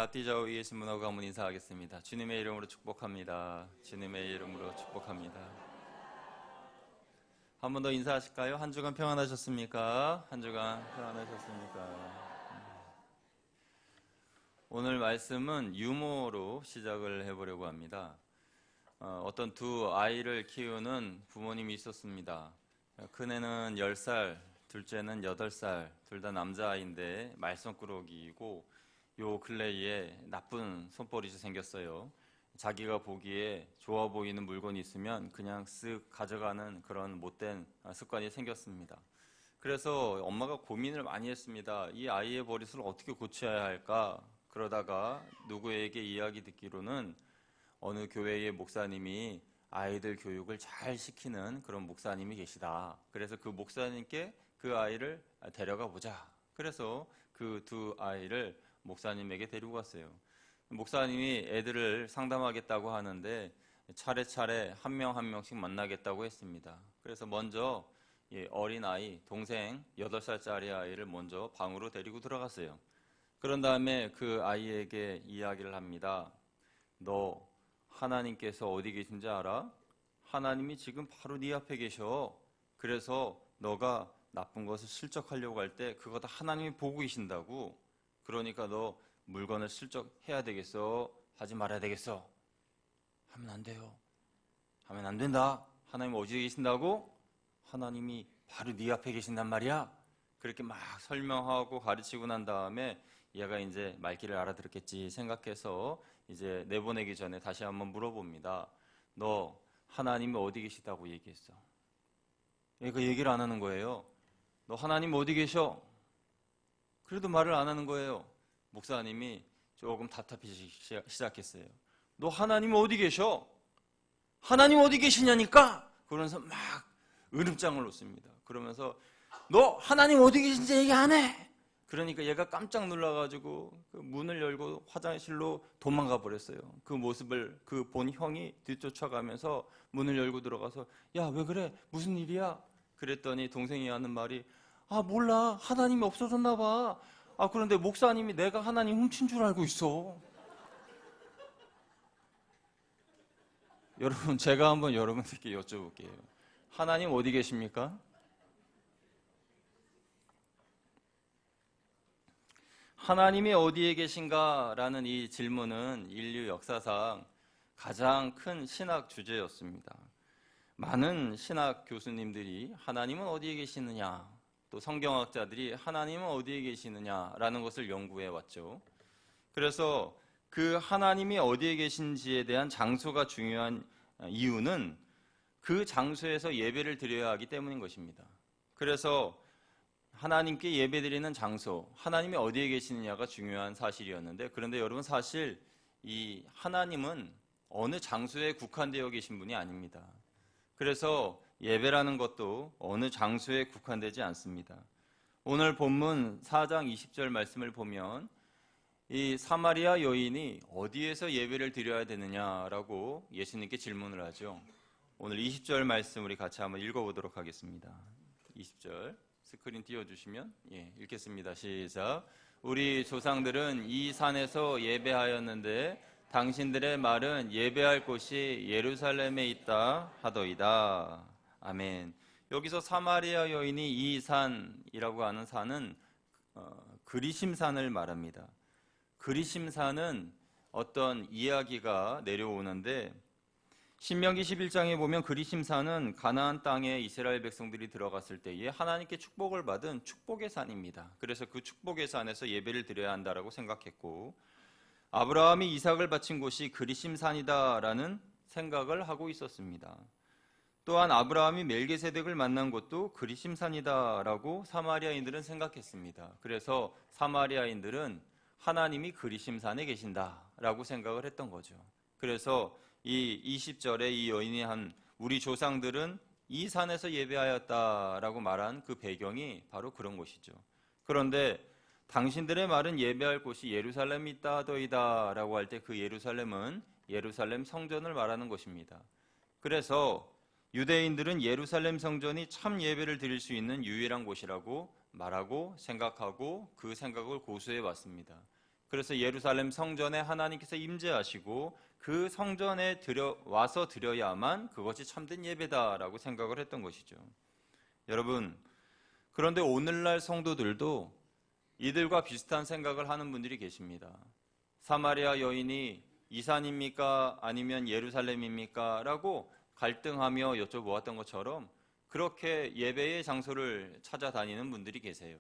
라띠자오 예수문호 가문 인사하겠습니다. 주님의 이름으로 축복합니다. 주님의 이름으로 축복합니다. 한 번 더 인사하실까요? 한 주간 평안하셨습니까? 한 주간 평안하셨습니까? 오늘 말씀은 유모로 시작을 해보려고 합니다. 어떤 두 아이를 키우는 부모님이 있었습니다. 큰애는 10살, 둘째는 8살, 둘 다 남자아이인데 말썽꾸러기이고 요 근래에 나쁜 손버릇이 생겼어요. 자기가 보기에 좋아 보이는 물건이 있으면 그냥 쓱 가져가는 그런 못된 습관이 생겼습니다. 그래서 엄마가 고민을 많이 했습니다. 이 아이의 버릇을 어떻게 고쳐야 할까? 그러다가 누구에게 이야기 듣기로는 어느 교회의 목사님이 아이들 교육을 잘 시키는 그런 목사님이 계시다. 그래서 그 목사님께 그 아이를 데려가 보자. 그래서 그 두 아이를 목사님에게 데리고 갔어요. 목사님이 애들을 상담하겠다고 하는데 차례차례 한 명 한 명씩 만나겠다고 했습니다. 그래서 먼저 어린아이, 동생 8살짜리 아이를 먼저 방으로 데리고 들어갔어요. 그런 다음에 그 아이에게 이야기를 합니다. 너 하나님께서 어디 계신지 알아? 하나님이 지금 바로 네 앞에 계셔. 그래서 너가 나쁜 것을 실적하려고 할 때 그거 다 하나님이 보고 계신다고. 그러니까 너 물건을 실적해야 되겠어? 하지 말아야 되겠어? 하면 안 돼요. 하면 안 된다. 하나님 어디 계신다고? 하나님이 바로 네 앞에 계신단 말이야. 그렇게 막 설명하고 가르치고 난 다음에 얘가 이제 말귀를 알아들었겠지 생각해서 이제 내보내기 전에 다시 한번 물어봅니다. 너 하나님이 어디 계시다고 얘기했어? 얘가 얘기를 안 하는 거예요. 너 하나님 어디 계셔? 그래도 말을 안 하는 거예요. 목사님이 조금 답답해지기 시작했어요. 너 하나님 어디 계셔? 하나님 어디 계시냐니까? 그러면서 막 으름장을 놓습니다. 그러면서 너 하나님 어디 계신지 얘기 안 해? 그러니까 얘가 깜짝 놀라가지고 그 문을 열고 화장실로 도망가 버렸어요. 그 모습을 그 본 형이 뒤쫓아가면서 문을 열고 들어가서 야, 왜 그래? 무슨 일이야? 그랬더니 동생이 하는 말이 아, 몰라. 하나님이 없어졌나 봐. 아, 그런데 목사님이 내가 하나님 훔친 줄 알고 있어. 여러분, 제가 한번 여러분들께 여쭤볼게요. 하나님 어디 계십니까? 하나님이 어디에 계신가라는 이 질문은 인류 역사상 가장 큰 신학 주제였습니다. 많은 신학 교수님들이 하나님은 어디에 계시느냐, 또 성경학자들이 하나님은 어디에 계시느냐라는 것을 연구해 왔죠. 그래서 그 하나님이 어디에 계신지에 대한 장소가 중요한 이유는 그 장소에서 예배를 드려야 하기 때문인 것입니다. 그래서 하나님께 예배드리는 장소, 하나님이 어디에 계시느냐가 중요한 사실이었는데, 그런데 여러분 사실 이 하나님은 어느 장소에 국한되어 계신 분이 아닙니다. 그래서 예배라는 것도 어느 장소에 국한되지 않습니다. 오늘 본문 4장 20절 말씀을 보면 이 사마리아 여인이 어디에서 예배를 드려야 되느냐라고 예수님께 질문을 하죠. 오늘 20절 말씀 우리 같이 한번 읽어보도록 하겠습니다. 20절 스크린 띄워주시면 읽겠습니다. 시작. 우리 조상들은 이 산에서 예배하였는데 당신들의 말은 예배할 곳이 예루살렘에 있다 하더이다. 아멘. 여기서 사마리아 여인이 이 산이라고 하는 산은 그리심산을 말합니다. 그리심산은 어떤 이야기가 내려오는데 신명기 11장에 보면 그리심산은 가나안 땅에 이스라엘 백성들이 들어갔을 때에 하나님께 축복을 받은 축복의 산입니다. 그래서 그 축복의 산에서 예배를 드려야 한다라고 생각했고 아브라함이 이삭을 바친 곳이 그리심산이다라는 생각을 하고 있었습니다. 또한 아브라함이 멜기세덱을 만난 곳도 그리심산이다라고 사마리아인들은 생각했습니다. 그래서 사마리아인들은 하나님이 그리심산에 계신다라고 생각을 했던 거죠. 그래서 이 20절에 이 여인이 한 우리 조상들은 이 산에서 예배하였다라고 말한 그 배경이 바로 그런 것이죠. 그런데 당신들의 말은 예배할 곳이 예루살렘이 있다 하더이다 라고 할 때 그 예루살렘은 예루살렘 성전을 말하는 것입니다. 그래서 유대인들은 예루살렘 성전이 참 예배를 드릴 수 있는 유일한 곳이라고 말하고 생각하고 그 생각을 고수해 왔습니다. 그래서 예루살렘 성전에 하나님께서 임재하시고 그 성전에 와서 드려야만 그것이 참된 예배다라고 생각을 했던 것이죠. 여러분, 그런데 오늘날 성도들도 이들과 비슷한 생각을 하는 분들이 계십니다. 사마리아 여인이 이 산입니까? 아니면 예루살렘입니까? 라고 갈등하며 여쭤보았던 것처럼 그렇게 예배의 장소를 찾아다니는 분들이 계세요.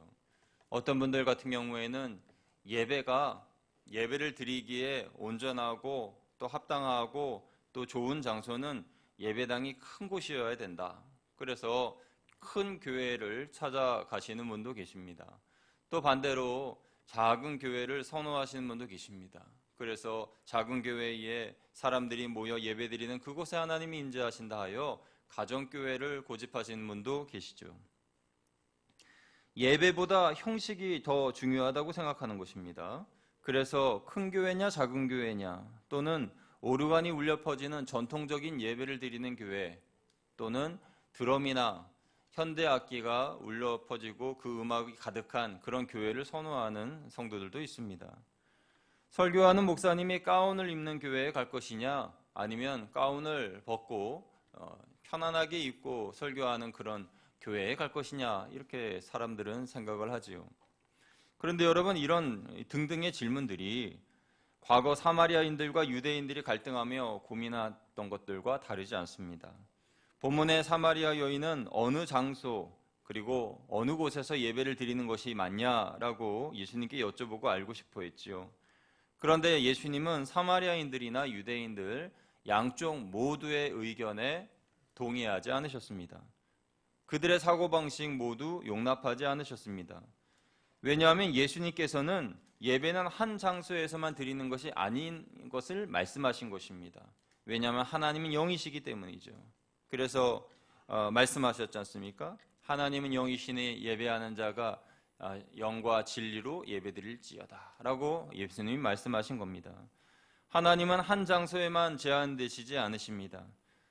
어떤 분들 같은 경우에는 예배를 드리기에 온전하고 또 합당하고 또 좋은 장소는 예배당이 큰 곳이어야 된다. 그래서 큰 교회를 찾아가시는 분도 계십니다. 또 반대로 작은 교회를 선호하시는 분도 계십니다. 그래서 작은 교회에 사람들이 모여 예배드리는 그곳에 하나님이 임재하신다 하여 가정교회를 고집하시는 분도 계시죠. 예배보다 형식이 더 중요하다고 생각하는 것입니다. 그래서 큰 교회냐 작은 교회냐 또는 오르간이 울려 퍼지는 전통적인 예배를 드리는 교회 또는 드럼이나 현대 악기가 울려 퍼지고 그 음악이 가득한 그런 교회를 선호하는 성도들도 있습니다. 설교하는 목사님이 가운을 입는 교회에 갈 것이냐 아니면 가운을 벗고 편안하게 입고 설교하는 그런 교회에 갈 것이냐 이렇게 사람들은 생각을 하지요. 그런데 여러분 이런 등등의 질문들이 과거 사마리아인들과 유대인들이 갈등하며 고민했던 것들과 다르지 않습니다. 본문의 사마리아 여인은 어느 장소 그리고 어느 곳에서 예배를 드리는 것이 맞냐라고 예수님께 여쭤보고 알고 싶어 했지요. 그런데 예수님은 사마리아인들이나 유대인들 양쪽 모두의 의견에 동의하지 않으셨습니다. 그들의 사고방식 모두 용납하지 않으셨습니다. 왜냐하면 예수님께서는 예배는 한 장소에서만 드리는 것이 아닌 것을 말씀하신 것입니다. 왜냐하면 하나님은 영이시기 때문이죠. 그래서 말씀하셨지 않습니까? 하나님은 영이시니 예배하는 자가 영과 진리로 예배드릴지어다 라고 예수님이 말씀하신 겁니다. 하나님은 한 장소에만 제한되시지 않으십니다.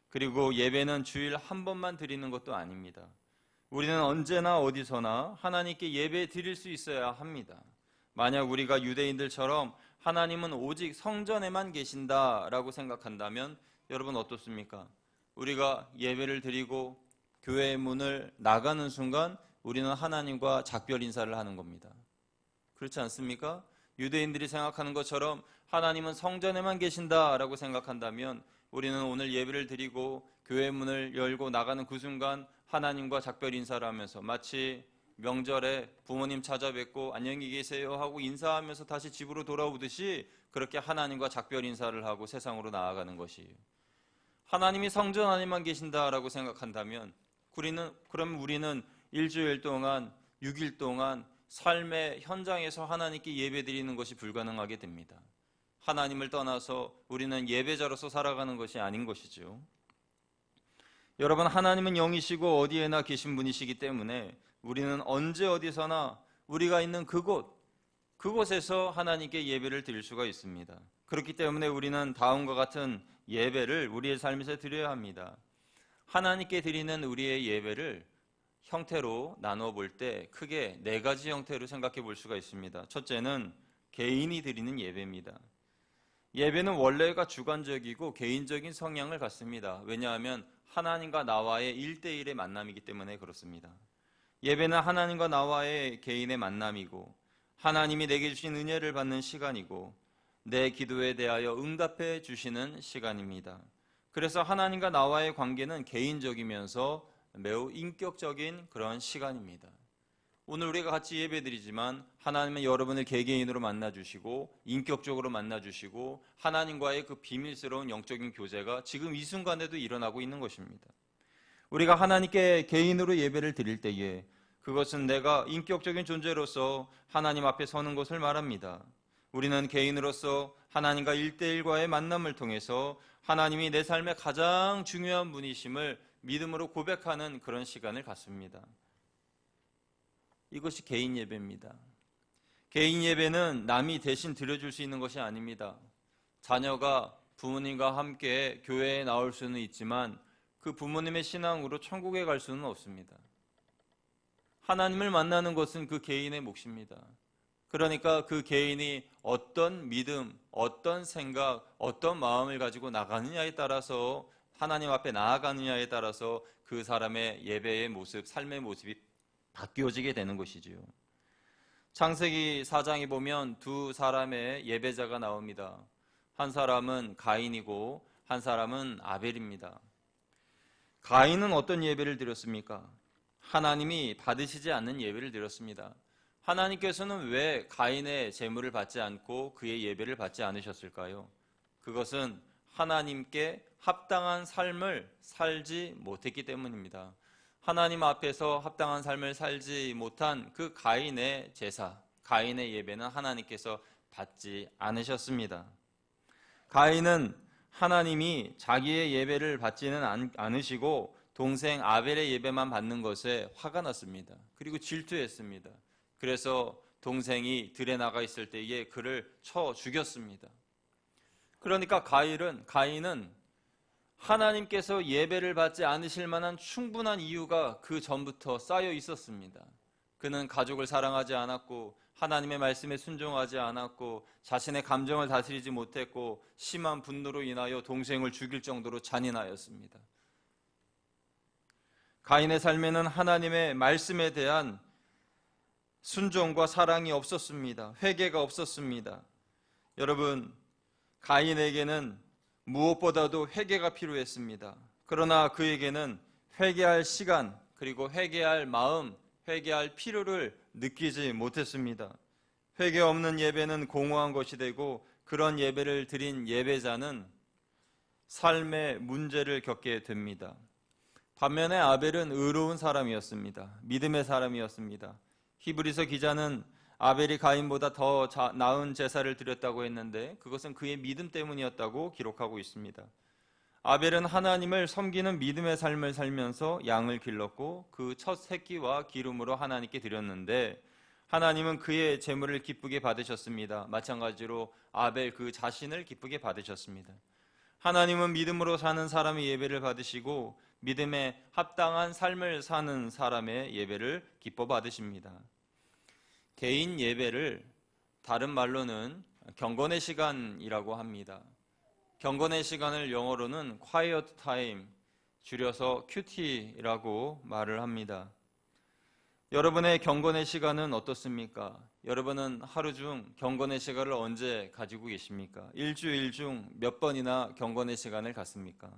그리고 예배는 주일 한 번만 드리는 것도 아닙니다. 우리는 언제나 어디서나 하나님께 예배 드릴 수 있어야 합니다. 만약 우리가 유대인들처럼 하나님은 오직 성전에만 계신다라고 생각한다면 여러분 어떻습니까? 우리가 예배를 드리고 교회의 문을 나가는 순간 우리는 하나님과 작별 인사를 하는 겁니다. 그렇지 않습니까? 유대인들이 생각하는 것처럼 하나님은 성전에만 계신다라고 생각한다면 우리는 오늘 예배를 드리고 교회 문을 열고 나가는 그 순간 하나님과 작별 인사를 하면서 마치 명절에 부모님 찾아뵙고 안녕히 계세요 하고 인사하면서 다시 집으로 돌아오듯이 그렇게 하나님과 작별 인사를 하고 세상으로 나아가는 것이에요. 하나님이 성전 안에만 계신다라고 생각한다면 그럼 우리는 일주일 동안 6일 동안 삶의 현장에서 하나님께 예배드리는 것이 불가능하게 됩니다. 하나님을 떠나서 우리는 예배자로서 살아가는 것이 아닌 것이죠. 여러분 하나님은 영이시고 어디에나 계신 분이시기 때문에 우리는 언제 어디서나 우리가 있는 그곳에서 하나님께 예배를 드릴 수가 있습니다. 그렇기 때문에 우리는 다음과 같은 예배를 우리의 삶에서 드려야 합니다. 하나님께 드리는 우리의 예배를 형태로 나눠 볼 때 크게 4가지 형태로 생각해 볼 수가 있습니다. 첫째는 개인이 드리는 예배입니다. 예배는 원래가 주관적이고 개인적인 성향을 갖습니다. 왜냐하면 하나님과 나와의 1대1의 만남이기 때문에 그렇습니다. 예배는 하나님과 나와의 개인의 만남이고 하나님이 내게 주신 은혜를 받는 시간이고 내 기도에 대하여 응답해 주시는 시간입니다. 그래서 하나님과 나와의 관계는 개인적이면서 매우 인격적인 그런 시간입니다. 오늘 우리가 같이 예배드리지만 하나님은 여러분을 개개인으로 만나주시고 인격적으로 만나주시고 하나님과의 그 비밀스러운 영적인 교제가 지금 이 순간에도 일어나고 있는 것입니다. 우리가 하나님께 개인으로 예배를 드릴 때에 그것은 내가 인격적인 존재로서 하나님 앞에 서는 것을 말합니다. 우리는 개인으로서 하나님과 1대1과의 만남을 통해서 하나님이 내 삶의 가장 중요한 분이심을 믿음으로 고백하는 그런 시간을 갖습니다. 이것이 개인 예배입니다. 개인 예배는 남이 대신 드려줄 수 있는 것이 아닙니다. 자녀가 부모님과 함께 교회에 나올 수는 있지만 그 부모님의 신앙으로 천국에 갈 수는 없습니다. 하나님을 만나는 것은 그 개인의 몫입니다. 그러니까 그 개인이 어떤 믿음, 어떤 생각, 어떤 마음을 가지고 나가느냐에 따라서, 하나님 앞에 나아가느냐에 따라서 그 사람의 예배의 모습, 삶의 모습이 바뀌어지게 되는 것이지요. 창세기 4장에 보면 두 사람의 예배자가 나옵니다. 한 사람은 가인이고 한 사람은 아벨입니다. 가인은 어떤 예배를 드렸습니까? 하나님이 받으시지 않는 예배를 드렸습니다. 하나님께서는 왜 가인의 제물을 받지 않고 그의 예배를 받지 않으셨을까요? 그것은 하나님께 합당한 삶을 살지 못했기 때문입니다. 하나님 앞에서 합당한 삶을 살지 못한 그 가인의 제사, 가인의 예배는 하나님께서 받지 않으셨습니다. 가인은 하나님이 자기의 예배를 받지는 않으시고 동생 아벨의 예배만 받는 것에 화가 났습니다. 그리고 질투했습니다. 그래서 동생이 들에 나가 있을 때에 그를 쳐 죽였습니다. 그러니까 가인은 하나님께서 예배를 받지 않으실 만한 충분한 이유가 그 전부터 쌓여 있었습니다. 그는 가족을 사랑하지 않았고 하나님의 말씀에 순종하지 않았고 자신의 감정을 다스리지 못했고 심한 분노로 인하여 동생을 죽일 정도로 잔인하였습니다. 가인의 삶에는 하나님의 말씀에 대한 순종과 사랑이 없었습니다. 회개가 없었습니다. 여러분, 가인에게는 무엇보다도 회개가 필요했습니다. 그러나 그에게는 회개할 시간, 그리고 회개할 마음, 회개할 필요를 느끼지 못했습니다. 회개 없는 예배는 공허한 것이 되고 그런 예배를 드린 예배자는 삶의 문제를 겪게 됩니다. 반면에 아벨은 의로운 사람이었습니다. 믿음의 사람이었습니다. 히브리서 기자는 아벨이 가인보다 더 나은 제사를 드렸다고 했는데 그것은 그의 믿음 때문이었다고 기록하고 있습니다. 아벨은 하나님을 섬기는 믿음의 삶을 살면서 양을 길렀고 그 첫 새끼와 기름으로 하나님께 드렸는데 하나님은 그의 제물을 기쁘게 받으셨습니다. 마찬가지로 아벨 그 자신을 기쁘게 받으셨습니다. 하나님은 믿음으로 사는 사람의 예배를 받으시고 믿음에 합당한 삶을 사는 사람의 예배를 기뻐 받으십니다. 개인 예배를 다른 말로는 경건의 시간이라고 합니다. 경건의 시간을 영어로는 quiet time, 줄여서 QT라고 말을 합니다. 여러분의 경건의 시간은 어떻습니까? 여러분은 하루 중 경건의 시간을 언제 가지고 계십니까? 일주일 중 몇 번이나 경건의 시간을 갖습니까?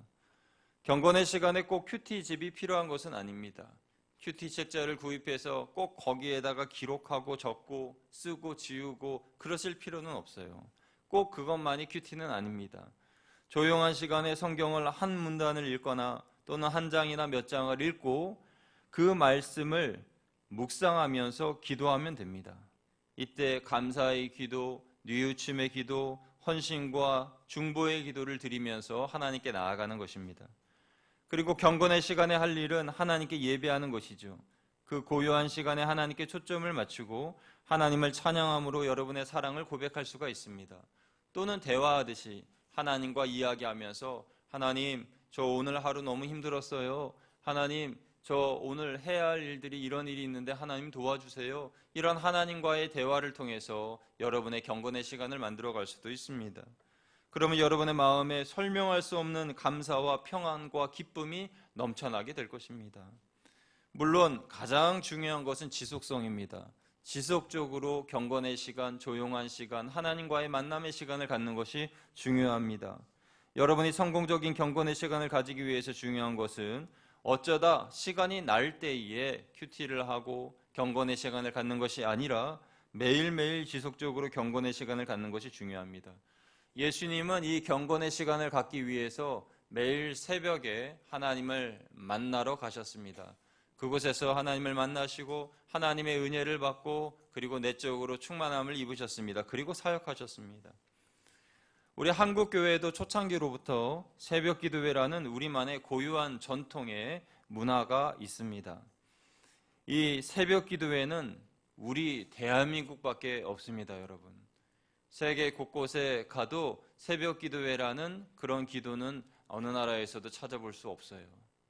경건의 시간에 꼭 큐티집이 필요한 것은 아닙니다. 큐티 책자를 구입해서 꼭 거기에다가 기록하고 적고 쓰고 지우고 그러실 필요는 없어요. 꼭 그것만이 큐티는 아닙니다. 조용한 시간에 성경을 한 문단을 읽거나 또는 한 장이나 몇 장을 읽고 그 말씀을 묵상하면서 기도하면 됩니다. 이때 감사의 기도, 뉘우침의 기도, 헌신과 중보의 기도를 드리면서 하나님께 나아가는 것입니다. 그리고 경건의 시간에 할 일은 하나님께 예배하는 것이죠. 그 고요한 시간에 하나님께 초점을 맞추고 하나님을 찬양함으로 여러분의 사랑을 고백할 수가 있습니다. 또는 대화하듯이 하나님과 이야기하면서 하나님, 저 오늘 하루 너무 힘들었어요. 하나님, 저 오늘 해야 할 일들이 이런 일이 있는데 하나님 도와주세요. 이런 하나님과의 대화를 통해서 여러분의 경건의 시간을 만들어갈 수도 있습니다. 그러면 여러분의 마음에 설명할 수 없는 감사와 평안과 기쁨이 넘쳐나게 될 것입니다. 물론 가장 중요한 것은 지속성입니다. 지속적으로 경건의 시간, 조용한 시간, 하나님과의 만남의 시간을 갖는 것이 중요합니다. 여러분이 성공적인 경건의 시간을 가지기 위해서 중요한 것은 어쩌다 시간이 날 때에 큐티를 하고 경건의 시간을 갖는 것이 아니라 매일매일 지속적으로 경건의 시간을 갖는 것이 중요합니다. 예수님은 이 경건의 시간을 갖기 위해서 매일 새벽에 하나님을 만나러 가셨습니다. 그곳에서 하나님을 만나시고 하나님의 은혜를 받고 그리고 내적으로 충만함을 입으셨습니다. 그리고 사역하셨습니다. 우리 한국교회도 초창기로부터 새벽기도회라는 우리만의 고유한 전통의 문화가 있습니다. 이 새벽기도회는 우리 대한민국밖에 없습니다, 여러분. 세계 곳곳에 가도 새벽기도회라는 그런 기도는 어느 나라에서도 찾아볼 수 없어요.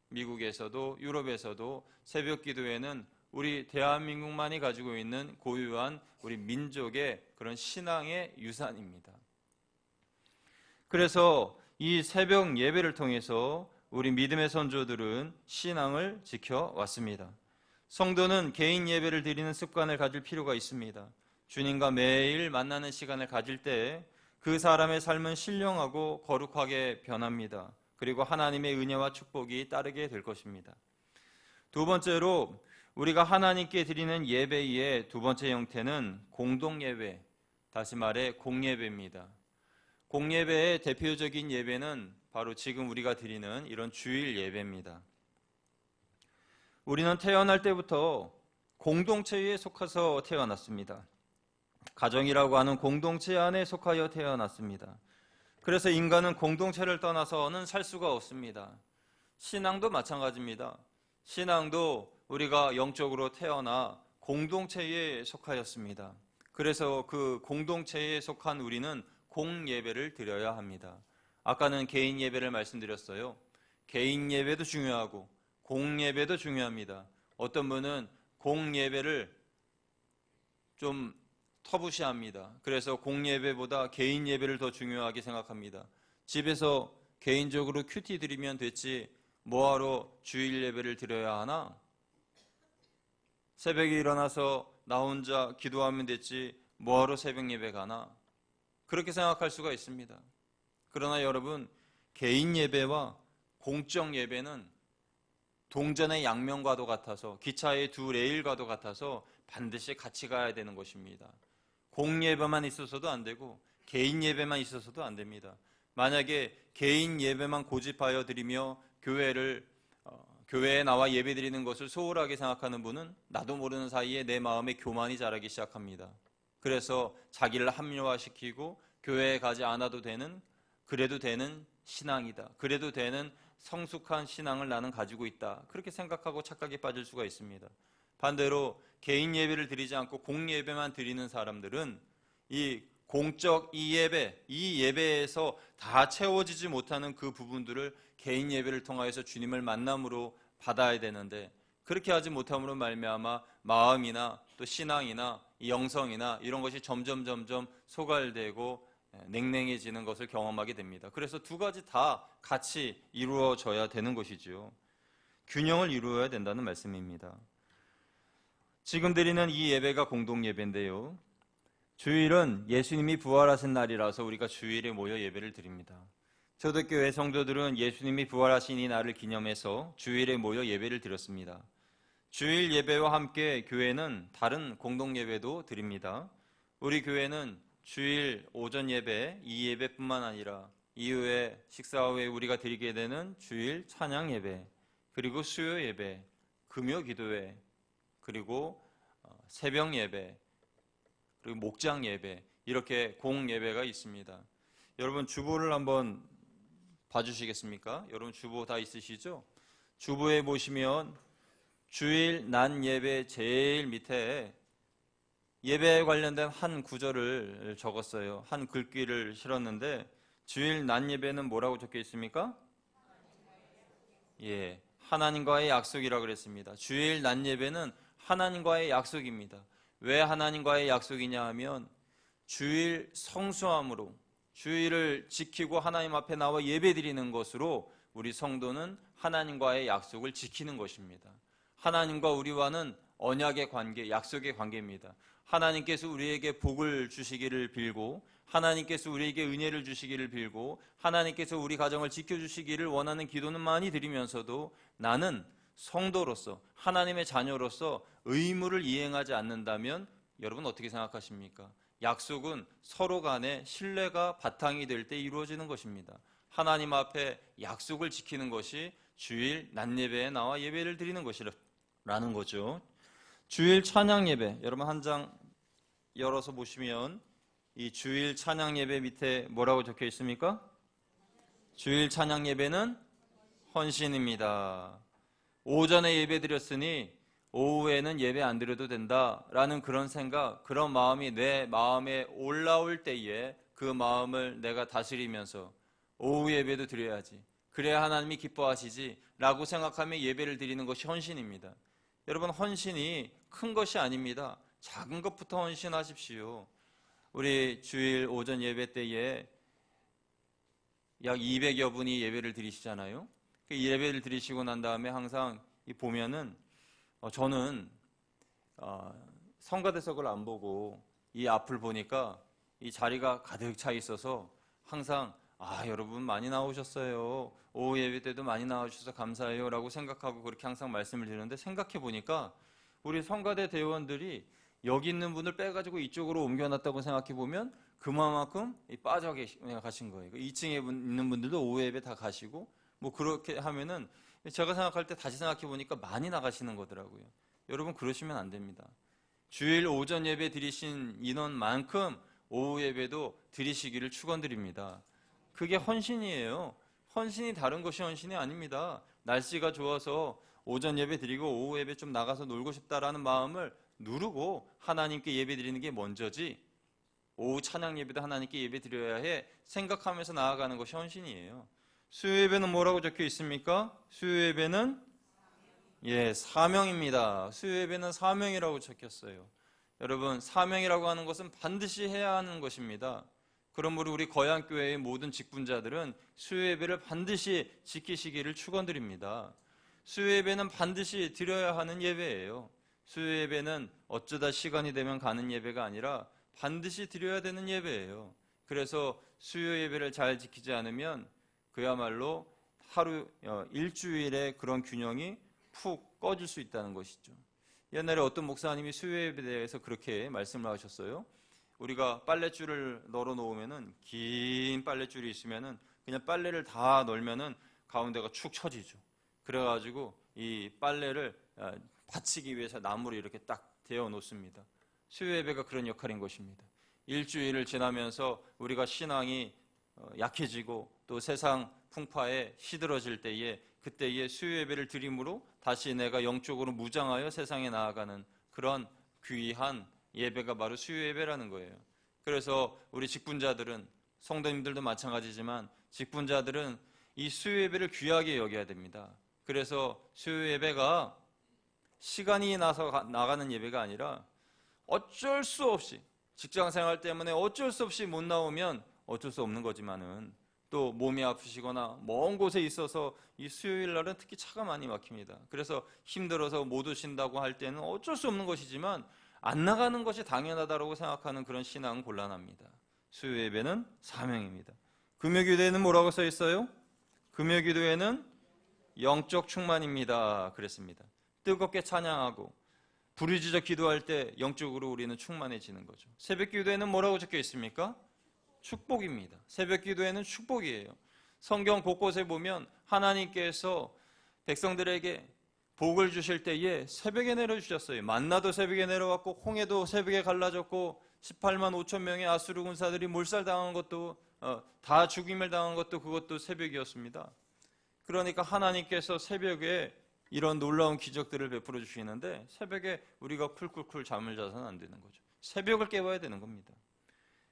미국에서도 유럽에서도 새벽기도회는 우리 대한민국만이 가지고 있는 고유한 우리 민족의 그런 신앙의 유산입니다. 그래서 이 새벽 예배를 통해서 우리 믿음의 선조들은 신앙을 지켜왔습니다. 성도는 개인 예배를 드리는 습관을 가질 필요가 있습니다. 주님과 매일 만나는 시간을 가질 때 그 사람의 삶은 신령하고 거룩하게 변합니다. 그리고 하나님의 은혜와 축복이 따르게 될 것입니다. 두 번째로 우리가 하나님께 드리는 예배의 두 번째 형태는 공동예배, 다시 말해 공예배입니다. 공예배의 대표적인 예배는 바로 지금 우리가 드리는 이런 주일 예배입니다. 우리는 태어날 때부터 공동체에 속해서 태어났습니다. 가정이라고 하는 공동체 안에 속하여 태어났습니다. 그래서 인간은 공동체를 떠나서는 살 수가 없습니다. 신앙도 마찬가지입니다. 신앙도 우리가 영적으로 태어나 공동체에 속하였습니다. 그래서 그 공동체에 속한 우리는 공예배를 드려야 합니다. 아까는 개인 예배를 말씀드렸어요. 개인 예배도 중요하고 공예배도 중요합니다. 어떤 분은 공예배를 좀 터부시합니다. 그래서 공예배보다 개인 예배를 더 중요하게 생각합니다. 집에서 개인적으로 큐티 드리면 됐지 뭐하러 주일 예배를 드려야 하나? 새벽에 일어나서 나 혼자 기도하면 됐지 뭐하러 새벽 예배 가나? 그렇게 생각할 수가 있습니다. 그러나 여러분, 개인 예배와 공적 예배는 동전의 양면과도 같아서 기차의 두 레일과도 같아서 반드시 같이 가야 되는 것입니다. 공예배만 있어서도 안 되고 개인 예배만 있어서도 안 됩니다. 만약에 개인 예배만 고집하여 드리며 교회에 나와 예배 드리는 것을 소홀하게 생각하는 분은 나도 모르는 사이에 내 마음에 교만이 자라기 시작합니다. 그래서 자기를 합리화시키고 교회에 가지 않아도 되는, 그래도 되는 신앙이다. 그래도 되는 성숙한 신앙을 나는 가지고 있다. 그렇게 생각하고 착각에 빠질 수가 있습니다. 반대로 개인 예배를 드리지 않고 공예배만 드리는 사람들은 이 공적 이 예배에서 다 채워지지 못하는 그 부분들을 개인 예배를 통하여서 주님을 만남으로 받아야 되는데 그렇게 하지 못함으로 말미암아 마음이나 또 신앙이나 영성이나 이런 것이 점점 소갈되고 냉랭해지는 것을 경험하게 됩니다. 그래서 두 가지 다 같이 이루어져야 되는 것이죠. 균형을 이루어야 된다는 말씀입니다. 지금 드리는 이 예배가 공동예배인데요. 주일은 예수님이 부활하신 날이라서 우리가 주일에 모여 예배를 드립니다. 초대교회 성도들은 예수님이 부활하신 이 날을 기념해서 주일에 모여 예배를 드렸습니다. 주일 예배와 함께 교회는 다른 공동예배도 드립니다. 우리 교회는 주일 오전 예배, 이 예배뿐만 아니라 이후에 식사 후에 우리가 드리게 되는 주일 찬양 예배, 그리고 수요 예배, 금요 기도회, 그리고 새벽 예배, 그리고 목장 예배, 이렇게 공 예배가 있습니다. 여러분 주보를 한번 봐주시겠습니까? 여러분 주보 다 있으시죠? 주보에 보시면 주일 낮 예배 제일 밑에 예배에 관련된 한 구절을 적었어요. 한 글귀를 실었는데 주일 낮 예배는 뭐라고 적혀 있습니까? 예, 하나님과의 약속이라고 그랬습니다. 주일 낮 예배는 하나님과의 약속입니다. 왜 하나님과의 약속이냐 하면 주일 성수함으로 주일을 지키고 하나님 앞에 나와 예배드리는 것으로 우리 성도는 하나님과의 약속을 지키는 것입니다. 하나님과 우리와는 언약의 관계, 약속의 관계입니다. 하나님께서 우리에게 복을 주시기를 빌고 하나님께서 우리에게 은혜를 주시기를 빌고 하나님께서 우리 가정을 지켜주시기를 원하는 기도는 많이 드리면서도 나는 성도로서 하나님의 자녀로서 의무를 이행하지 않는다면 여러분 어떻게 생각하십니까? 약속은 서로 간에 신뢰가 바탕이 될 때 이루어지는 것입니다. 하나님 앞에 약속을 지키는 것이 주일 낮 예배에 나와 예배를 드리는 것이라는 거죠. 주일 찬양 예배, 여러분 한 장 열어서 보시면 이 주일 찬양 예배 밑에 뭐라고 적혀 있습니까? 주일 찬양 예배는 헌신입니다. 오전에 예배 드렸으니 오후에는 예배 안 드려도 된다라는 그런 생각, 그런 마음이 내 마음에 올라올 때에 그 마음을 내가 다스리면서 오후 예배도 드려야지, 그래야 하나님이 기뻐하시지 라고 생각하며 예배를 드리는 것이 헌신입니다. 여러분, 헌신이 큰 것이 아닙니다. 작은 것부터 헌신하십시오. 우리 주일 오전 예배 때에 약 200여 분이 예배를 드리시잖아요. 그 예배를 드리시고 난 다음에 항상 보면은 저는 성가대석을 안 보고 이 앞을 보니까 이 자리가 가득 차 있어서 항상 여러분 많이 나오셨어요. 오후 예배 때도 많이 나와주셔서 감사해요 라고 생각하고 그렇게 항상 말씀을 드리는데, 생각해 보니까 우리 성가대 대원들이 여기 있는 분을 빼가지고 이쪽으로 옮겨놨다고 생각해 보면 그만큼 빠져 가신 거예요. 2층에 있는 분들도 오후 예배 다 가시고, 뭐 그렇게 하면은 제가 생각할 때 다시 생각해 보니까 많이 나가시는 거더라고요. 여러분, 그러시면 안 됩니다. 주일 오전 예배 드리신 인원만큼 오후 예배도 드리시기를 축원드립니다. 그게 헌신이에요. 헌신이 다른 것이 헌신이 아닙니다. 날씨가 좋아서 오전 예배 드리고 오후 예배 좀 나가서 놀고 싶다라는 마음을 누르고 하나님께 예배 드리는 게 먼저지, 오후 찬양 예배도 하나님께 예배 드려야 해 생각하면서 나아가는 것이 헌신이에요. 수요 예배는 뭐라고 적혀 있습니까? 수요 예배는 사명입니다. 수요 예배는 사명이라고 적혔어요. 여러분, 사명이라고 하는 것은 반드시 해야 하는 것입니다. 그러므로 우리 거양교회의 모든 직분자들은 수요 예배를 반드시 지키시기를 축원드립니다. 수요 예배는 반드시 드려야 하는 예배예요. 수요 예배는 어쩌다 시간이 되면 가는 예배가 아니라 반드시 드려야 되는 예배예요. 그래서 수요 예배를 잘 지키지 않으면 그야말로 일주일의 그런 균형이 푹 꺼질 수 있다는 것이죠. 옛날에 어떤 목사님이 수요 예배에 대해서 그렇게 말씀을 하셨어요. 우리가 빨랫줄을 널어 놓으면은, 긴 빨랫줄이 있으면은 그냥 빨래를 다 널면은 가운데가 축 처지죠. 그래가지고 이 빨래를 받치기 위해서 나무를 이렇게 딱 대어 놓습니다. 수요 예배가 그런 역할인 것입니다. 일주일을 지나면서 우리가 신앙이 약해지고 또 세상 풍파에 시들어질 때에, 그때에 수요 예배를 드림으로 다시 내가 영적으로 무장하여 세상에 나아가는 그런 귀한 예배가 바로 수요 예배라는 거예요. 그래서 우리 직분자들은, 성도님들도 마찬가지지만 직분자들은 이 수요 예배를 귀하게 여겨야 됩니다. 그래서 수요 예배가 시간이 나서 나가는 예배가 아니라 어쩔 수 없이, 직장생활 때문에 어쩔 수 없이 못 나오면 어쩔 수 없는 거지만은, 또 몸이 아프시거나 먼 곳에 있어서 이 수요일 날은 특히 차가 많이 막힙니다. 그래서 힘들어서 못 오신다고 할 때는 어쩔 수 없는 것이지만 안 나가는 것이 당연하다고 생각하는 그런 신앙은 곤란합니다. 수요 예배는 사명입니다. 금요기도에는 뭐라고 써 있어요? 금요기도에는 영적 충만입니다 그랬습니다. 뜨겁게 찬양하고 부르짖어 기도할 때 영적으로 우리는 충만해지는 거죠. 새벽기도에는 뭐라고 적혀 있습니까? 축복입니다. 새벽기도에는 축복이에요. 성경 곳곳에 보면 하나님께서 백성들에게 복을 주실 때에 새벽에 내려주셨어요. 만나도 새벽에 내려왔고 홍해도 새벽에 갈라졌고 18만 5천 명의 아수르 군사들이 몰살당한 것도 다 죽임을 당한 것도 그것도 새벽이었습니다. 그러니까 하나님께서 새벽에 이런 놀라운 기적들을 베풀어 주시는데, 새벽에 우리가 쿨쿨쿨 잠을 자서는 안 되는 거죠. 새벽을 깨워야 되는 겁니다.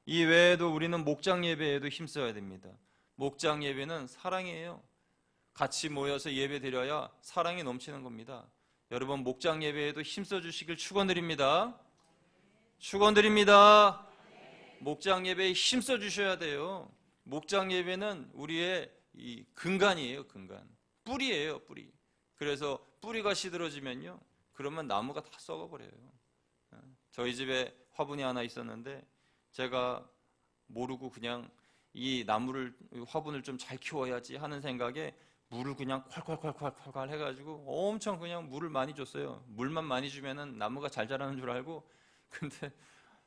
이 외에도 우리는 목장 예배에도 힘써야 됩니다. 목장 예배는 사랑이에요. 같이 모여서 예배 드려야 사랑이 넘치는 겁니다. 여러분, 목장 예배에도 힘써 주시길 축원드립니다. 축원드립니다. 목장 예배에 힘써 주셔야 돼요. 목장 예배는 우리의 이 근간이에요. 근간, 뿌리예요. 뿌리. 그래서 뿌리가 시들어지면요, 그러면 나무가 다 썩어버려요. 저희 집에 화분이 하나 있었는데 제가 모르고 그냥 이 화분을 좀 잘 키워야지 하는 생각에 물을 그냥 콸콸콸콸콸 해가지고 엄청 그냥 물을 많이 줬어요. 물만 많이 주면은 나무가 잘 자라는 줄 알고. 근데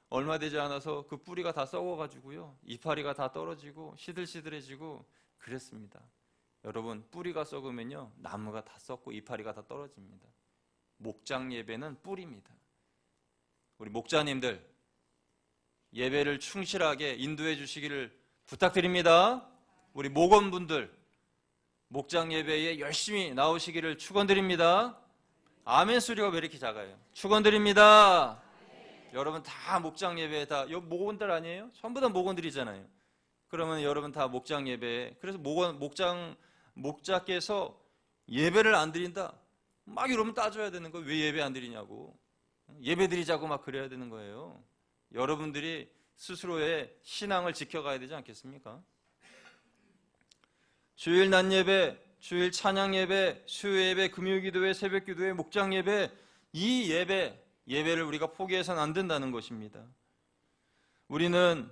얼마 되지 않아서 그 뿌리가 다 썩어가지고요, 이파리가 다 떨어지고 시들시들해지고 그랬습니다. 여러분, 뿌리가 썩으면요, 나무가 다 썩고 이파리가 다 떨어집니다. 목장 예배는 뿌리입니다. 우리 목자님들, 예배를 충실하게 인도해 주시기를 부탁드립니다. 우리 목원분들, 목장 예배에 열심히 나오시기를 축원드립니다. 아멘 소리가 왜 이렇게 작아요? 축원드립니다. 여러분 다 목장 예배에 다, 목원들 아니에요? 전부 다 목원들이잖아요. 그러면 여러분 다 목장 예배에, 그래서 목자께서 예배를 안 드린다, 막 이러면 따져야 되는 거예요. 왜 예배 안 드리냐고. 예배 드리자고 막 그래야 되는 거예요. 여러분들이 스스로의 신앙을 지켜가야 되지 않겠습니까? 주일 낮 예배, 주일 찬양 예배, 수요 예배, 금요 기도회, 새벽 기도회, 목장 예배, 이 예배를 우리가 포기해서는 안 된다는 것입니다. 우리는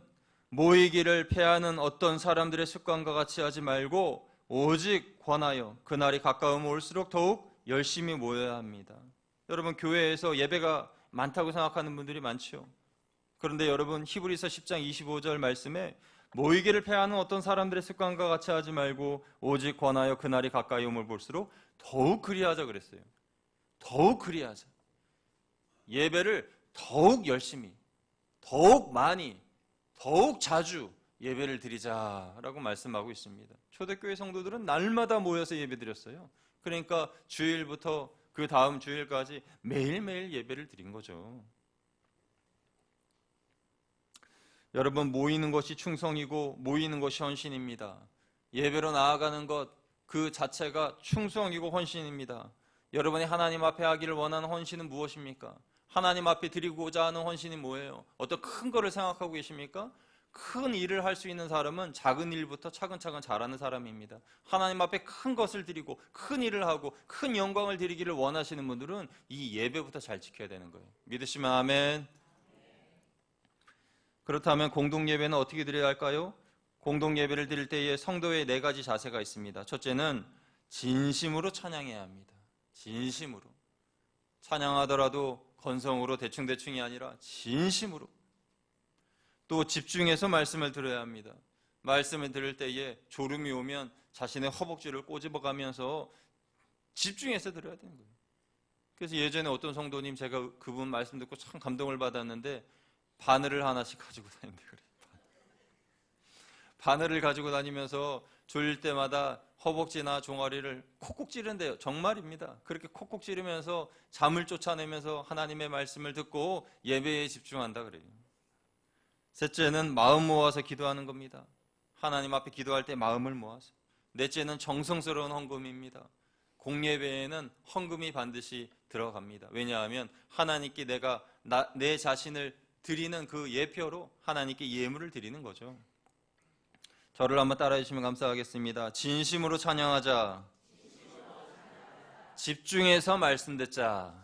모이기를 패하는 어떤 사람들의 습관과 같이 하지 말고 오직 권하여 그날이 가까우면 올수록 더욱 열심히 모여야 합니다. 여러분, 교회에서 예배가 많다고 생각하는 분들이 많죠. 그런데 여러분, 히브리서 10장 25절 말씀에 모이기를 패하는 어떤 사람들의 습관과 같이 하지 말고 오직 권하여 그날이 가까이 오면 볼수록 더욱 그리하자 그랬어요. 더욱 그리하자. 예배를 더욱 열심히, 더욱 많이, 더욱 자주 예배를 드리자라고 말씀하고 있습니다. 초대교회 성도들은 날마다 모여서 예배 드렸어요. 그러니까 주일부터 그 다음 주일까지 매일매일 예배를 드린 거죠. 여러분, 모이는 것이 충성이고 모이는 것이 헌신입니다. 예배로 나아가는 것 그 자체가 충성이고 헌신입니다. 여러분이 하나님 앞에 하기를 원하는 헌신은 무엇입니까? 하나님 앞에 드리고자 하는 헌신이 뭐예요? 어떤 큰 거를 생각하고 계십니까? 큰 일을 할 수 있는 사람은 작은 일부터 차근차근 잘하는 사람입니다. 하나님 앞에 큰 것을 드리고 큰 일을 하고 큰 영광을 드리기를 원하시는 분들은 이 예배부터 잘 지켜야 되는 거예요. 믿으시면 아멘. 그렇다면 공동예배는 어떻게 드려야 할까요? 공동예배를 드릴 때에 성도의 4가지 자세가 있습니다. 첫째는 진심으로 찬양해야 합니다. 진심으로. 찬양하더라도 건성으로 대충대충이 아니라 진심으로. 또 집중해서 말씀을 들어야 합니다. 말씀을 들을 때에 졸음이 오면 자신의 허벅지를 꼬집어가면서 집중해서 들어야 되는 거예요. 그래서 예전에 어떤 성도님, 제가 그분 말씀 듣고 참 감동을 받았는데 바늘을 하나씩 가지고 다닌대요. 바늘을 가지고 다니면서 졸릴 때마다 허벅지나 종아리를 콕콕 찌른대요. 정말입니다. 그렇게 콕콕 찌르면서 잠을 쫓아내면서 하나님의 말씀을 듣고 예배에 집중한다 그래요. 셋째는 마음 모아서 기도하는 겁니다. 하나님 앞에 기도할 때 마음을 모아서. 넷째는 정성스러운 헌금입니다. 공예배에는 헌금이 반드시 들어갑니다. 왜냐하면 하나님께 내가 내 자신을 드리는 그 예표로 하나님께 예물을 드리는 거죠. 저를 한번 따라해 주시면 감사하겠습니다. 진심으로 찬양하자. 집중해서 말씀 듣자.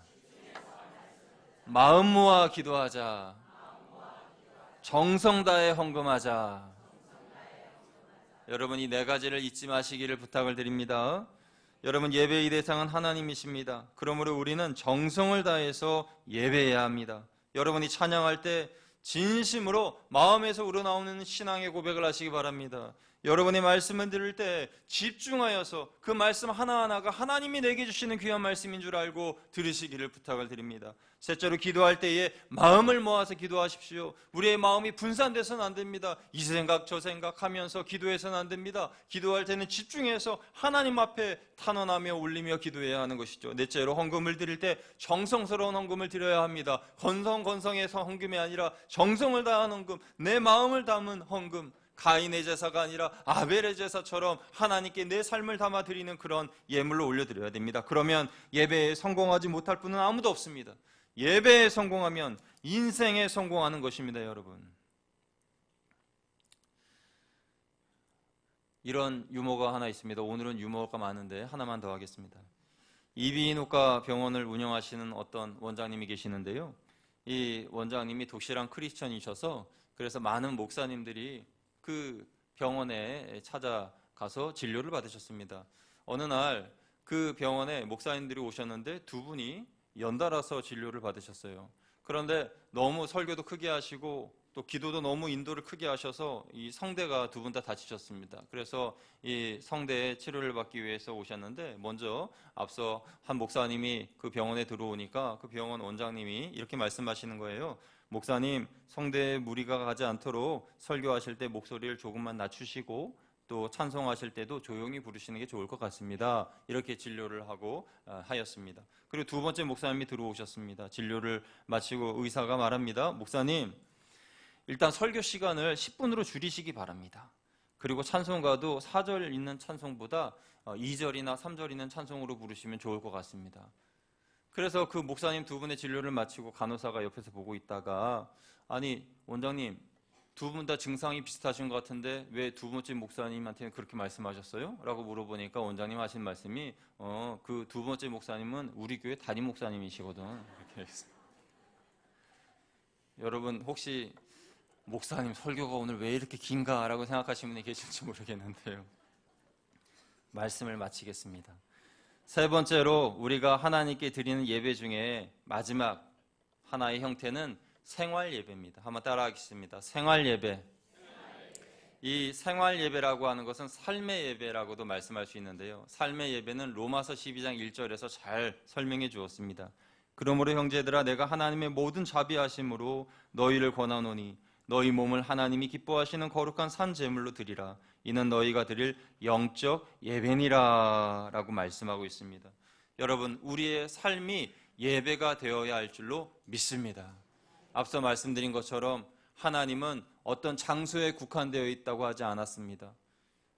마음 모아 기도하자. 정성 다해 헌금하자. 여러분, 이 4가지를 잊지 마시기를 부탁을 드립니다. 여러분, 예배의 대상은 하나님이십니다. 그러므로 우리는 정성을 다해서 예배해야 합니다. 여러분이 찬양할 때 진심으로 마음에서 우러나오는 신앙의 고백을 하시기 바랍니다. 여러분의 말씀을 들을 때 집중하여서 그 말씀 하나하나가 하나님이 내게 주시는 귀한 말씀인 줄 알고 들으시기를 부탁을 드립니다. 셋째로, 기도할 때에 마음을 모아서 기도하십시오. 우리의 마음이 분산돼서는 안 됩니다. 이 생각 저 생각하면서 기도해서는 안 됩니다. 기도할 때는 집중해서 하나님 앞에 탄원하며 올리며 기도해야 하는 것이죠. 넷째로, 헌금을 드릴 때 정성스러운 헌금을 드려야 합니다. 건성해서 헌금이 아니라 정성을 다한 헌금, 내 마음을 담은 헌금. 가인의 제사가 아니라 아벨의 제사처럼 하나님께 내 삶을 담아 드리는 그런 예물로 올려드려야 됩니다. 그러면 예배에 성공하지 못할 분은 아무도 없습니다. 예배에 성공하면 인생에 성공하는 것입니다. 여러분, 이런 유머가 하나 있습니다. 오늘은 유머가 많은데 하나만 더 하겠습니다. 이비인후과 병원을 운영하시는 어떤 원장님이 계시는데요, 이 원장님이 독실한 크리스천이셔서 그래서 많은 목사님들이 그 병원에 찾아가서 진료를 받으셨습니다. 어느 날 그 병원에 목사님들이 오셨는데 2분이 연달아서 진료를 받으셨어요. 그런데 너무 설교도 크게 하시고 또 기도도 너무 인도를 크게 하셔서 이 성대가 2분 다 다치셨습니다. 그래서 이 성대의 치료를 받기 위해서 오셨는데, 먼저 앞서 한 목사님이 그 병원에 들어오니까 그 병원 원장님이 이렇게 말씀하시는 거예요. 목사님, 성대에 무리가 가지 않도록 설교하실 때 목소리를 조금만 낮추시고 또 찬송하실 때도 조용히 부르시는 게 좋을 것 같습니다. 이렇게 진료를 하고 하였습니다. 그리고 2번째 목사님이 들어오셨습니다. 진료를 마치고 의사가 말합니다. 목사님, 일단 설교 시간을 10분으로 줄이시기 바랍니다. 그리고 찬송가도 4절 있는 찬송보다 2절이나 3절 있는 찬송으로 부르시면 좋을 것 같습니다. 그래서 그 목사님 두 분의 진료를 마치고 간호사가 옆에서 보고 있다가, 아니 원장님 두 분 다 증상이 비슷하신 것 같은데 왜 두 번째 목사님한테는 그렇게 말씀하셨어요? 라고 물어보니까 원장님 하신 말씀이 그 두 번째 목사님은 우리 교회 담임 목사님이시거든. 이렇게 했어요. 여러분 혹시 목사님 설교가 오늘 왜 이렇게 긴가? 라고 생각하시는 분이 계실지 모르겠는데요. 말씀을 마치겠습니다. 세 번째로 우리가 하나님께 드리는 예배 중에 마지막 하나의 형태는 생활 예배입니다. 한번 따라하겠습니다. 생활 예배. 이 생활 예배라고 하는 것은 삶의 예배라고도 말씀할 수 있는데요. 삶의 예배는 로마서 12장 1절에서 잘 설명해 주었습니다. 그러므로 형제들아 내가 하나님의 모든 자비하심으로 너희를 권하노니 너희 몸을 하나님이 기뻐하시는 거룩한 산 제물로 드리라. 이는 너희가 드릴 영적 예배니라 라고 말씀하고 있습니다. 여러분 우리의 삶이 예배가 되어야 할 줄로 믿습니다. 앞서 말씀드린 것처럼 하나님은 어떤 장소에 국한되어 있다고 하지 않았습니다.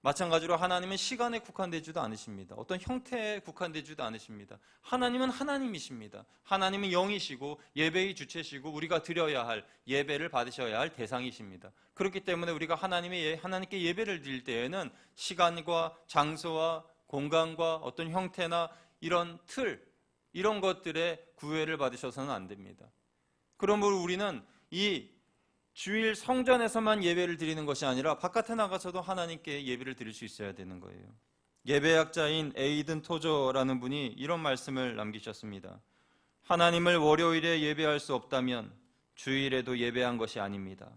마찬가지로 하나님은 시간에 국한되지도 않으십니다. 어떤 형태에 국한되지도 않으십니다. 하나님은 하나님이십니다. 하나님은 영이시고 예배의 주체시고 우리가 드려야 할 예배를 받으셔야 할 대상이십니다. 그렇기 때문에 우리가 하나님께 예배를 드릴 때에는 시간과 장소와 공간과 어떤 형태나 이런 틀, 이런 것들의 구애를 받으셔서는 안 됩니다. 그러므로 우리는 이 주일 성전에서만 예배를 드리는 것이 아니라 바깥에 나가서도 하나님께 예배를 드릴 수 있어야 되는 거예요. 예배학자인 에이든 토저라는 분이 이런 말씀을 남기셨습니다. 하나님을 월요일에 예배할 수 없다면 주일에도 예배한 것이 아닙니다.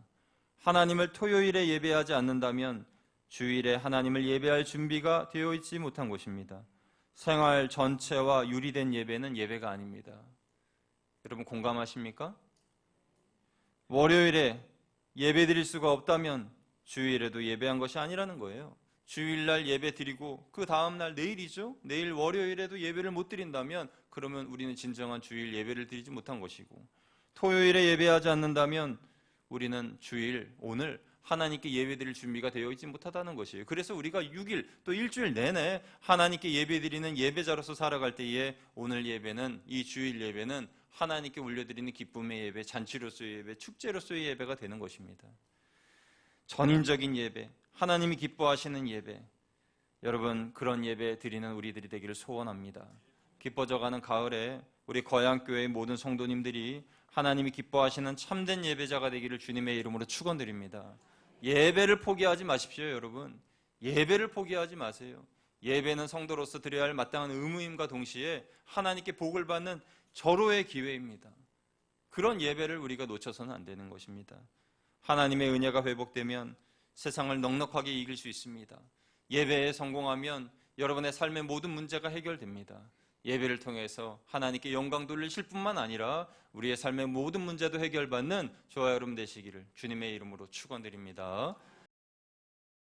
하나님을 토요일에 예배하지 않는다면 주일에 하나님을 예배할 준비가 되어 있지 못한 것입니다. 생활 전체와 유리된 예배는 예배가 아닙니다. 여러분 공감하십니까? 월요일에 예배 드릴 수가 없다면 주일에도 예배한 것이 아니라는 거예요. 주일날 예배 드리고 그 다음날 내일이죠. 내일 월요일에도 예배를 못 드린다면 그러면 우리는 진정한 주일 예배를 드리지 못한 것이고, 토요일에 예배하지 않는다면 우리는 주일 오늘 하나님께 예배 드릴 준비가 되어 있지 못하다는 것이에요. 그래서 우리가 6일 또 일주일 내내 하나님께 예배 드리는 예배자로서 살아갈 때에 오늘 예배는, 이 주일 예배는 하나님께 올려드리는 기쁨의 예배, 잔치로서의 예배, 축제로서의 예배가 되는 것입니다. 전인적인 예배, 하나님이 기뻐하시는 예배, 여러분 그런 예배 드리는 우리들이 되기를 소원합니다. 기뻐져가는 가을에 우리 거양교회의 모든 성도님들이 하나님이 기뻐하시는 참된 예배자가 되기를 주님의 이름으로 축원드립니다. 예배를 포기하지 마십시오. 여러분 예배를 포기하지 마세요. 예배는 성도로서 드려야 할 마땅한 의무임과 동시에 하나님께 복을 받는 절호의 기회입니다. 그런 예배를 우리가 놓쳐서는 안 되는 것입니다. 하나님의 은혜가 회복되면 세상을 넉넉하게 이길 수 있습니다. 예배에 성공하면 여러분의 삶의 모든 문제가 해결됩니다. 예배를 통해서 하나님께 영광 돌리실 뿐만 아니라 우리의 삶의 모든 문제도 해결받는 저와 여러분 되시기를 주님의 이름으로 축원드립니다.